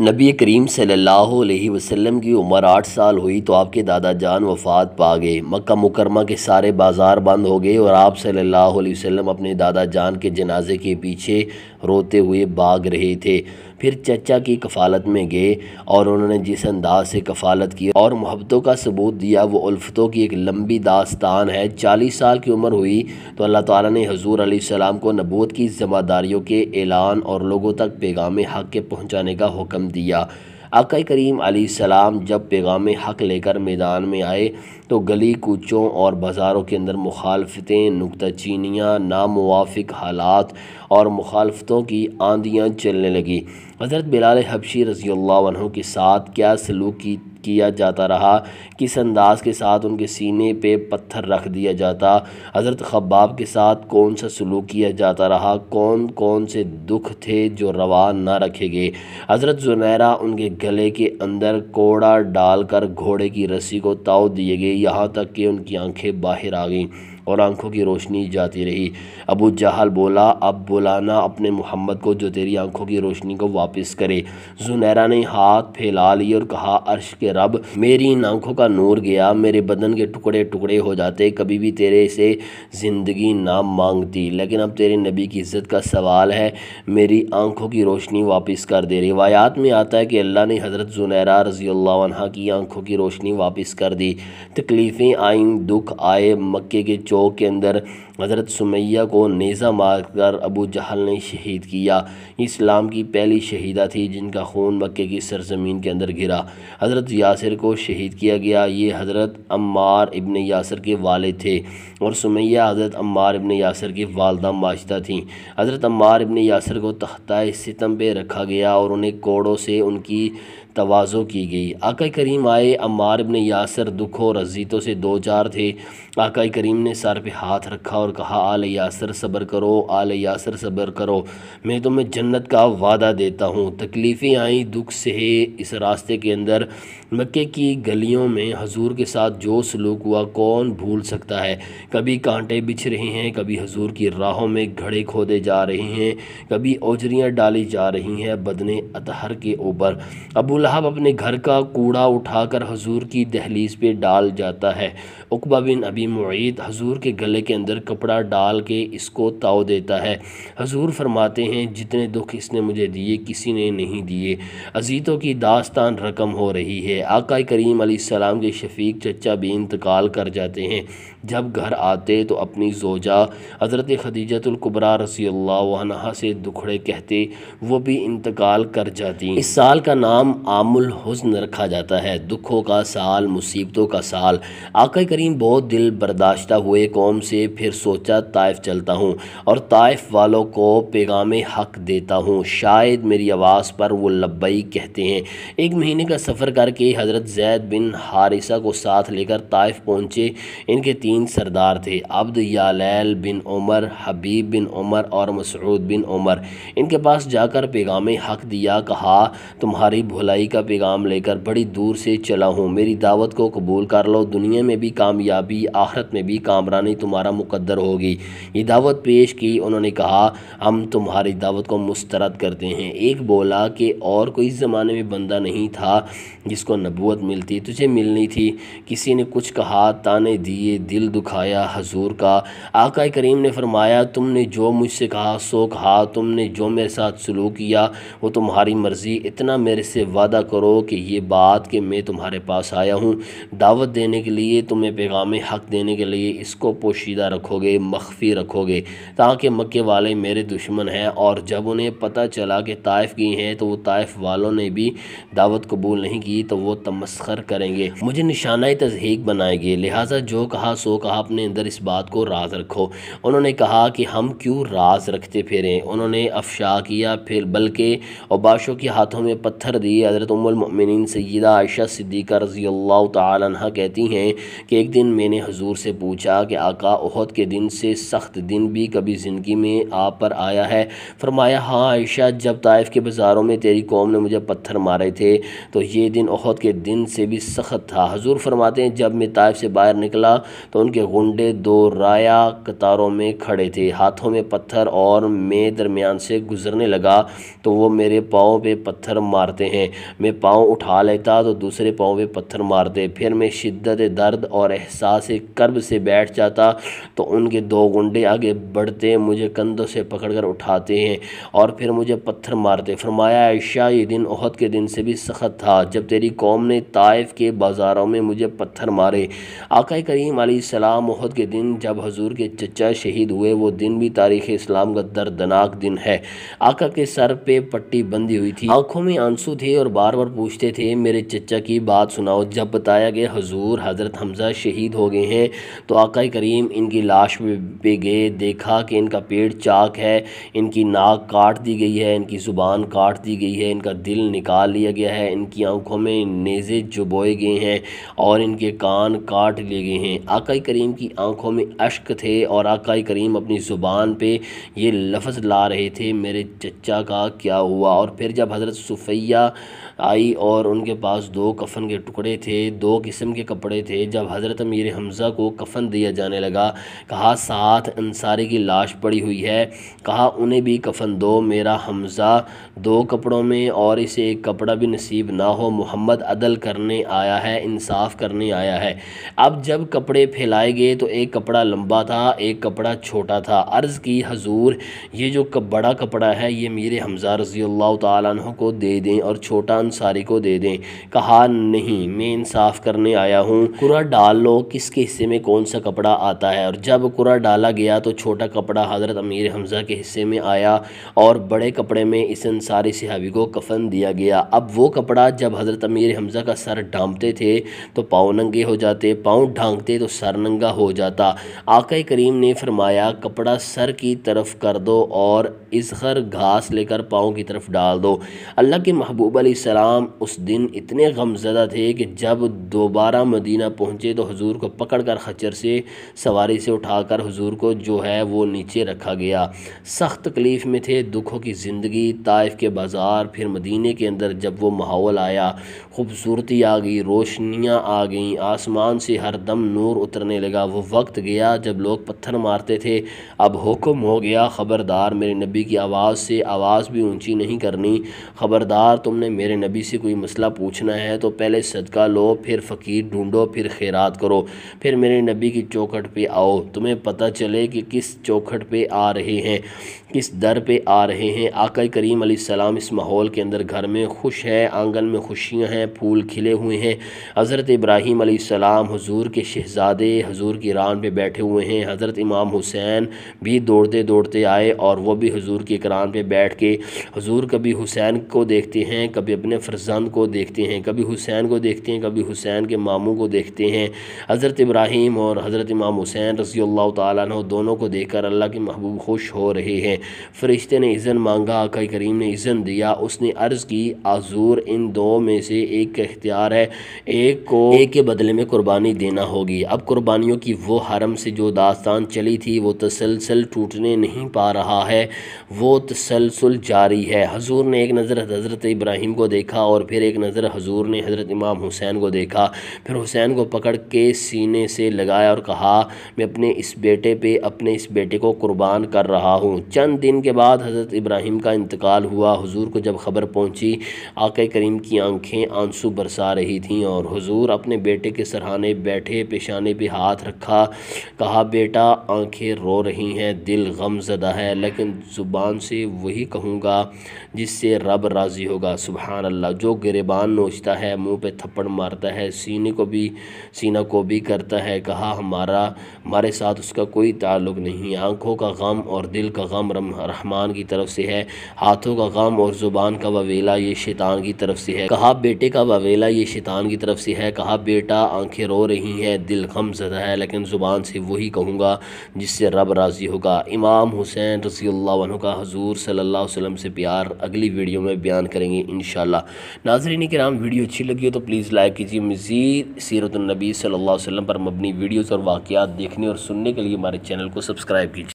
نبی کریم صلی اللہ علیہ وسلم کی عمر 8 سال ہوئی تو آپ کے دادا جان وفات پا گئے۔ مکہ مکرمہ کے سارے بازار بند ہو گئے اور آپ صلی اللہ علیہ وسلم اپنے دادا جان کے جنازے کے پیچھے روتے ہوئے بھاگ رہے تھے۔ پھر چچا کی کفالت میں گئے اور انہوں نے جس انداز سے کفالت کی اور محبتوں کا ثبوت دیا وہ الفتوں کی ایک لمبی داستان ہے۔ 40 سال کی عمر ہوئی تو اللہ تعالیٰ نے حضور علیہ السلام کو نبوت کی ذمہ داریوں کے اعلان اور لوگوں تک پیغام حق کے پہنچانے کا حکم دیا۔ آقا کریم علیہ السلام جب پیغام حق لے کر میدان میں آئے تو گلی کوچوں اور بازاروں کے اندر مخالفتیں، نکتہ چینیاں، ناموافق حالات اور مخالفتوں کی آندیاں چلنے لگی۔ حضرت بلال حبشی رضی اللہ عنہ کے ساتھ کیا سلوک کیا جاتا رہا، کس انداز کے ساتھ ان کے سینے پہ پتھر رکھ دیا جاتا، حضرت خباب کے ساتھ کون سا سلوک کیا جاتا رہا، کون کون سے دکھ تھے جو روا نہ رکھے گئے۔ حضرت زنیرہ ان کے گلے کے اندر کوڑا ڈال کر گھوڑے کی رسی کو تاؤ دیے گئے، یہاں تک کہ ان کی آنکھیں باہر آ گئیں اور آنکھوں کی روشنی جاتی رہی۔ ابو جہل بولا، اب بلانا اپنے محمد کو جو تیری آنکھوں کی روشنی کو واپس کرے۔ زنیرہ نے ہاتھ پھیلا لیے اور کہا، عرش کے رب، میری ان آنکھوں کا نور گیا، میرے بدن کے ٹکڑے ٹکڑے ہو جاتے، کبھی بھی تیرے سے زندگی نہ مانگتی، لیکن اب تیرے نبی کی عزت کا سوال ہے، میری آنکھوں کی روشنی واپس کر دے۔ روایات میں آتا ہے کہ اللہ نے حضرت زنیرہ رضی اللہ عنہ کی آنکھوں کی روشنی واپس کر دی۔ تکلیفیں آئیں، دکھ آئے۔ مکے کے چوک کے اندر حضرت سمیہ کو نیزہ مار کر ابو جہل نے شہید کیا۔ یہ اسلام کی پہلی شہیدہ تھی جن کا خون مکے کی سرزمین کے اندر گرا۔ حضرت یاسر کو شہید کیا گیا، یہ حضرت عمار ابن یاسر کے والد تھے اور سمیہ حضرت عمار ابن یاسر کی والدہ ماجدہ تھیں۔ حضرت عمار ابن یاسر کو تختہ ستم پہ رکھا گیا اور انہیں کوڑوں سے ان کی تواضع کی گئی۔ آقا کریم آئے، عمار ابن یاسر دکھوں اور اذیتوں سے دوچار تھے۔ آقا کریم نے سر پہ ہاتھ رکھا اور کہا، آل یاسر صبر کرو، آل یاسر صبر کرو، میں تمہیں جنت کا وعدہ دیتا ہوں۔ تکلیفیں آئیں، دکھ سہے۔ اس راستے کے اندر مکے کی گلیوں میں حضور کے ساتھ جو سلوک ہوا کون بھول سکتا ہے۔ کبھی کانٹے بچھ رہے ہیں، کبھی حضور کی راہوں میں گھڑے کھودے جا رہے ہیں، کبھی اوجریاں ڈالی جا رہی ہیں بدن اطہر کے اوپر۔ ابو لہب اپنے گھر کا کوڑا اٹھا کر حضور کی دہلیز پہ ڈال جاتا ہے۔ عقبہ بن ابی معیط حضور کے گلے کے اندر کپڑا ڈال کے اس کو تاؤ دیتا ہے۔ حضور فرماتے ہیں، جتنے دکھ اس نے مجھے دیے کسی نے نہیں دیے۔ اذیتوں کی داستان رقم ہو رہی ہے۔ آقا کریم علیہ السلام کے شفیق چچا بھی انتقال کر جاتے ہیں۔ جب گھر آتے تو اپنی زوجہ حضرت خدیجہ الکبریٰ رضی اللہ عنہا سے دکھڑے کہتے، وہ بھی انتقال کر جاتی۔ اس سال کا نام عام الحزن رکھا جاتا ہے، دکھوں کا سال، مصیبتوں کا سال۔ آقا کریم بہت دل برداشتہ ہوئے قوم سے، پھر سوچا طائف چلتا ہوں اور طائف والوں کو پیغام حق دیتا ہوں، شاید میری آواز پر وہ لبیک کہتے ہیں۔ 1 مہینے کا سفر کر کے حضرت زید بن حارثہ کو ساتھ لے کر طائف پہنچے۔ ان کے 3 سردار تھے، عبد یالیل بن عمر، حبیب بن عمر اور مسعود بن عمر۔ ان کے پاس جا کر پیغام حق دیا، کہا، تمہاری بھلائی کا پیغام لے کر بڑی دور سے چلا ہوں، میری دعوت کو قبول کر لو، دنیا میں بھی کامیابی، آخرت میں بھی کامرانی تمہارا مقدر ہوگی۔ یہ دعوت پیش کی، انہوں نے کہا، ہم تمہاری دعوت کو مسترد کرتے ہیں۔ ایک بولا کہ اور کوئی زمانے میں بندہ نہیں تھا جس کو نبوت ملتی، تجھے ملنی تھی۔ کسی نے کچھ کہا، تانے دیے، دل دکھایا حضور کا۔ آقا کریم نے فرمایا، تم نے جو مجھ سے کہا سو کہا، تم نے جو میرے ساتھ سلوک کیا وہ تمہاری مرضی، اتنا میرے سے وعدہ کرو کہ یہ بات کہ میں تمہارے پاس آیا ہوں دعوت دینے کے لیے، تمہیں پیغام حق دینے کے لیے، اس کو پوشیدہ رکھو گے، مخفی رکھو گے، تاکہ مکے والے میرے دشمن ہیں اور جب انہیں پتہ چلا کہ طائف گئی ہیں تو وہ طائف والوں نے بھی دعوت قبول نہیں کی تو وہ تمسخر کریں گے، مجھے نشانہ تضحیک بنائیں گے، لہٰذا جو کہا سو کہا، اپنے اندر اس بات کو راز رکھو۔ انہوں نے کہا کہ ہم کیوں راز رکھتے پھریں؟ انہوں نے افشا کیا، پھر بلکہ اوباشوں کے ہاتھوں میں پتھر دیے۔ حضرت ام المؤمنین سیدہ عائشہ صدیقہ رضی اللہ تعالی عنہ کہتی ہیں کہ ایک دن میں نے حضور سے پوچھا کہ آقا، احد کے دن سے سخت دن بھی کبھی زندگی میں آپ پر آیا ہے؟ فرمایا ہاں عائشہ، جب طائف کے بازاروں میں تیری قوم نے مجھے پتھر مارے تھے تو یہ دن احد کے دن سے بھی سخت تھا۔ حضور فرماتے ہیں جب میں طائف سے باہر نکلا تو ان کے گنڈے دو رایا قطاروں میں کھڑے تھے، ہاتھوں میں پتھر، اور میں درمیان سے گزرنے لگا تو وہ میرے پاؤں پہ پتھر مارتے ہیں، میں پاؤں اٹھا لیتا تو دوسرے پاؤں پہ پتھر مارتے، پھر میں شدت درد اور احساس کرب سے بیٹھ جاتا تو ان کے دو گنڈے آگے بڑھتے، مجھے کندھوں سے پکڑ کر اٹھاتے ہیں اور پھر مجھے پتھر مارتے۔ فرمایا عائشہ یہ دن احد کے دن سے بھی سخت تھا جب تیری قوم نے طائف کے بازاروں میں مجھے پتھر مارے۔ آقا کریم علیہ السلام احد کے دن جب حضور کے چچا شہید ہوئے، وہ دن بھی تاریخ اسلام کا دردناک دن ہے۔ آقا کے سر پہ پٹی بندھی ہوئی تھی، آنکھوں میں آنسو تھے اور بار بار پوچھتے تھے میرے چچا کی بات سناؤ۔ جب بتایا کہ حضور حضرت حمزہ شہید ہو گئے ہیں تو آقا کریم ان کی لاش پہ گئے، دیکھا کہ ان کا پیٹ چاک ہے، ان کی ناک کاٹ دی گئی ہے، ان کی زبان کاٹ دی گئی ہے، ان کا دل نکال لیا گیا ہے، ان کی آنکھوں میں نیزے چبوئے گئے ہیں اور ان کے کان کاٹ لیے گئے ہیں۔ آقا کریم کی آنکھوں میں اشک تھے اور آقا کریم اپنی زبان پہ یہ لفظ لا رہے تھے میرے چچا کا کیا ہوا۔ اور پھر جب حضرت صفیہ آئی اور ان کے پاس دو کفن کے ٹکڑے تھے، دو قسم کے کپڑے تھے، جب حضرت امیر حمزہ کو کفن دیا جانے لگا، کہا ساتھ انصاری کی لاش پڑی ہوئی ہے، کہا انہیں بھی کفن دو، میرا حمزہ دو کپڑوں میں اور اسے ایک کپڑا بھی نصیب نہ ہو، محمد عدل کرنے آیا ہے، انصاف کرنے آیا ہے۔ اب جب کپڑے پھیلائے گئے تو ایک کپڑا لمبا تھا، ایک کپڑا چھوٹا تھا۔ عرض کی حضور یہ جو بڑا کپڑا ہے یہ میرے حمزہ رضی اللہ تعالیٰ عنہ کو دے دیں اور چھوٹا انصاری کو دے دیں۔ کہا نہیں، میں انصاف کرنے آیا ہوں، قرعہ ڈال لو کس کے حصے میں کون سا کپڑا آتا ہے۔ اور جب قرعہ ڈالا گیا تو چھوٹا کپڑا حضرت امیر حمزہ کے حصے میں آیا اور بڑے کپڑے میں اس انصاری صحابی کو کفن دیا گیا۔ اب وہ کپڑا جب حضرت امیر حمزہ کا سر ڈھانپتے تھے تو پاؤں ننگے ہو جاتے، پاؤں ڈھانکتے تو سر ننگا ہو جاتا۔ آقا کریم نے فرمایا کپڑا سر کی طرف کر دو اور ازخر گھاس لے کر پاؤں کی طرف ڈال دو۔ اللہ کے محبوب علیہ السلام اس دن اتنے غم زدہ تھے کہ جب دوبارہ مدینہ پہنچے تو حضور کو پکڑ کر خچر سے سواری سے اٹھا کر حضور کو جو ہے وہ نیچے رکھا گیا۔ سخت تکلیف میں تھے، دکھوں کی زندگی، طائف کے بازار، پھر مدینہ کے اندر جب وہ ماحول آیا، خوبصورتی آ گئی، روشنیاں آ گئیں، آسمان سے ہر دم نور اترنے لگا۔ وہ وقت گیا جب لوگ پتھر مارتے تھے، اب حکم ہو گیا خبردار میرے نبی کی آواز سے آواز بھی اونچی نہیں کرنی، خبردار تم نے میرے نبی سے کوئی مسئلہ پوچھنا ہے تو پہلے صدقہ لو، پھر فقیر ڈھونڈو، پھر خیرات کرو، پھر میرے نبی کی چوکھٹ پہ آؤ، تمہیں پتہ چلے کہ کس چوکھٹ پہ آ رہے ہیں، کس در پہ آ رہے ہیں۔ آقا کریم علیہ السلام اس ماحول کے اندر گھر میں خوش ہے، آنگن میں خوشیاں ہیں، پھول کھلے ہوئے ہیں۔ حضرت ابراہیم علیہ السلام حضور کے شہزادے حضور کی ران پہ بیٹھے ہوئے ہیں، حضرت امام حسین بھی دوڑتے دوڑتے آئے اور وہ بھی حضور کی کران پہ بیٹھ کے حضور کبھی حسین کو دیکھتے ہیں، کبھی اپنے فرزند کو دیکھتے ہیں، کبھی حسین کو دیکھتے ہیں، کبھی حسین کے ماموں کو دیکھتے ہیں۔ حضرت ابراہیم اور حضرت امام حسین رضی اللہ تعالیٰ عنہ دونوں کو دیکھ کر اللہ کے محبوب خوش ہو رہے ہیں۔ فرشتے نے اذن مانگا، آقا کریم نے اذن دیا، اس نے عرض کی حضور ان دو میں سے ایک کا اختیار ہے، ایک کے بدلے میں قربانی دینا ہوگی۔ اب قربانیوں کی وہ حرم سے جو داستان چلی تھی وہ تسلسل ٹوٹنے نہیں پا رہا ہے، وہ تسلسل جاری ہے۔ حضور نے ایک نظر حضرت ابراہیم کو دیکھا اور پھر ایک نظر حضور نے حضرت امام حسین کو دیکھا، پھر حسین کو پکڑ کے سینے سے لگایا اور کہا میں اپنے اس بیٹے پہ اپنے اس بیٹے کو قربان کر رہا ہوں۔ چند دن کے بعد حضرت ابراہیم کا انتقال ہوا۔ حضور کو جب خبر پہنچی، آقا کریم کی آنکھیں آنسو برسا رہی تھیں اور حضور اپنے بیٹے کے سرہانے بیٹھے، پیشانے پہ ہاتھ رکھا، کہا بیٹا آنکھیں رو رہی ہیں، دل غم زدہ ہے، لیکن زبان سے وہی کہوں گا جس سے رب راضی ہوگا۔ سبحان اللہ، جو گریبان نوچتا ہے، منہ پہ تھپڑ مارتا ہے، سینہ کو بھی کرتا ہے، کہا ہمارے ساتھ اس کا کوئی تعلق نہیں۔ آنکھوں کا غم اور دل کا غم رحمان کی طرف سے ہے، ہاتھوں کا غم اور زبان کا وویلا یہ شیطان کی طرف سے ہے۔ کہا بیٹے کا وویلا یہ شیطان کی طرف سے ہے، کہا بیٹا آنکھیں رو رہی ہیں، دل غم زدہ ہے، لیکن زبان سے وہی کہوں گا جس سے رب راضی ہوگا۔ امام حسین رضی اللہ عنہ کا حضور صلی اللہ علیہ وسلم سے پیار اگلی ویڈیو میں بیان کریں گے انشاءاللہ۔ ناظرین کرام، ویڈیو اچھی لگی ہو تو پلیز لائک کیجیے۔ مزید سیرت النبی صلی اللہ علیہ وسلم پر مبنی ویڈیوز اور واقعات دیکھنے اور سننے سننے کے لیے ہمارے چینل کو سبسکرائب کیجیے۔